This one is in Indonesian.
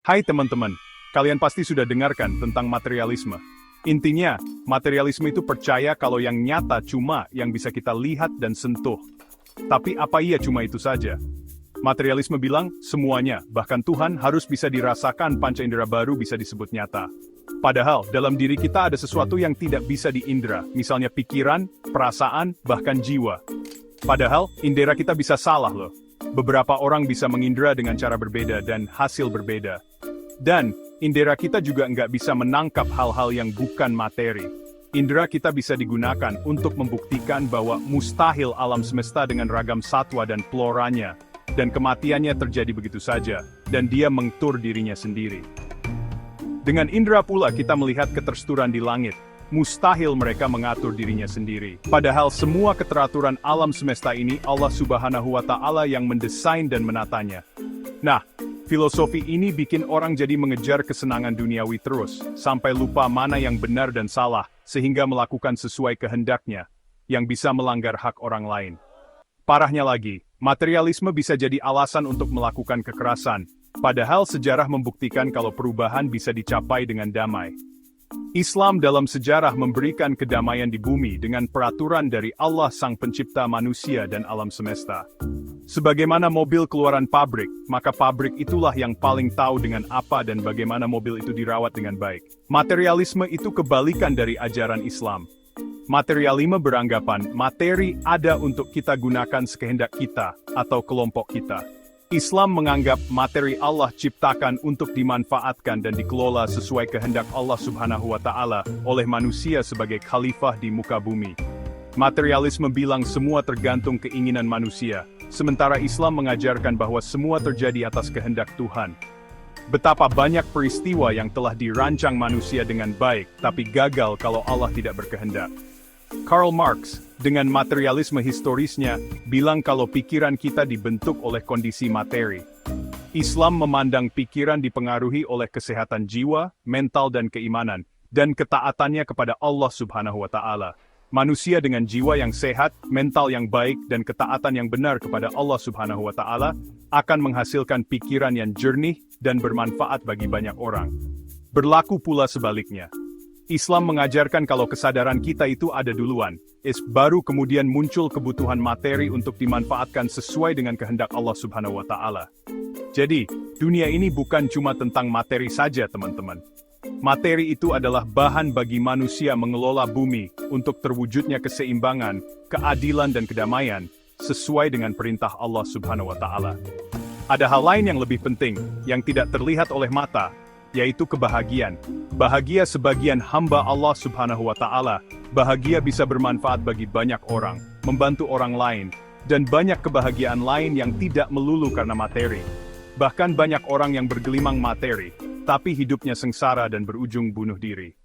Hai teman-teman, kalian pasti sudah dengarkan tentang materialisme. Intinya, materialisme itu percaya kalau yang nyata cuma yang bisa kita lihat dan sentuh. Tapi apa iya cuma itu saja? Materialisme bilang, semuanya, bahkan Tuhan harus bisa dirasakan, panca indera baru bisa disebut nyata. Padahal, dalam diri kita ada sesuatu yang tidak bisa diindra, misalnya pikiran, perasaan, bahkan jiwa. Padahal, indera kita bisa salah loh. Beberapa orang bisa mengindra dengan cara berbeda dan hasil berbeda. Dan, indera kita juga nggak bisa menangkap hal-hal yang bukan materi. Indera kita bisa digunakan untuk membuktikan bahwa mustahil alam semesta dengan ragam satwa dan floranya, dan kematiannya terjadi begitu saja, dan dia mengtur dirinya sendiri. Dengan indera pula kita melihat ketersturan di langit. Mustahil mereka mengatur dirinya sendiri. Padahal semua keteraturan alam semesta ini Allah Subhanahu wa Ta'ala yang mendesain dan menatanya. Nah, filosofi ini bikin orang jadi mengejar kesenangan duniawi terus, sampai lupa mana yang benar dan salah, sehingga melakukan sesuai kehendaknya, yang bisa melanggar hak orang lain. Parahnya lagi, materialisme bisa jadi alasan untuk melakukan kekerasan, padahal sejarah membuktikan kalau perubahan bisa dicapai dengan damai. Islam dalam sejarah memberikan kedamaian di bumi dengan peraturan dari Allah Sang Pencipta manusia dan alam semesta. Sebagaimana mobil keluaran pabrik, maka pabrik itulah yang paling tahu dengan apa dan bagaimana mobil itu dirawat dengan baik. Materialisme itu kebalikan dari ajaran Islam. Materialisme beranggapan materi ada untuk kita gunakan sekehendak kita atau kelompok kita. Islam menganggap materi Allah ciptakan untuk dimanfaatkan dan dikelola sesuai kehendak Allah Subhanahu wa Ta'ala oleh manusia sebagai khalifah di muka bumi. Materialisme bilang semua tergantung keinginan manusia, sementara Islam mengajarkan bahwa semua terjadi atas kehendak Tuhan. Betapa banyak peristiwa yang telah dirancang manusia dengan baik, tapi gagal kalau Allah tidak berkehendak. Karl Marx, dengan materialisme historisnya, bilang kalau pikiran kita dibentuk oleh kondisi materi. Islam memandang pikiran dipengaruhi oleh kesehatan jiwa, mental dan keimanan, dan ketaatannya kepada Allah Subhanahu wa Ta'ala. Manusia dengan jiwa yang sehat, mental yang baik, dan ketaatan yang benar kepada Allah Subhanahu wa Ta'ala akan menghasilkan pikiran yang jernih dan bermanfaat bagi banyak orang. Berlaku pula sebaliknya. Islam mengajarkan kalau kesadaran kita itu ada duluan, baru kemudian muncul kebutuhan materi untuk dimanfaatkan sesuai dengan kehendak Allah Subhanahu wa Ta'ala. Jadi, dunia ini bukan cuma tentang materi saja, teman-teman. Materi itu adalah bahan bagi manusia mengelola bumi untuk terwujudnya keseimbangan, keadilan dan kedamaian sesuai dengan perintah Allah Subhanahu wa Ta'ala. Ada hal lain yang lebih penting, yang tidak terlihat oleh mata, yaitu kebahagiaan. Bahagia sebagian hamba Allah Subhanahu wa Ta'ala, bahagia bisa bermanfaat bagi banyak orang, membantu orang lain, dan banyak kebahagiaan lain yang tidak melulu karena materi. Bahkan banyak orang yang bergelimang materi, tapi hidupnya sengsara dan berujung bunuh diri.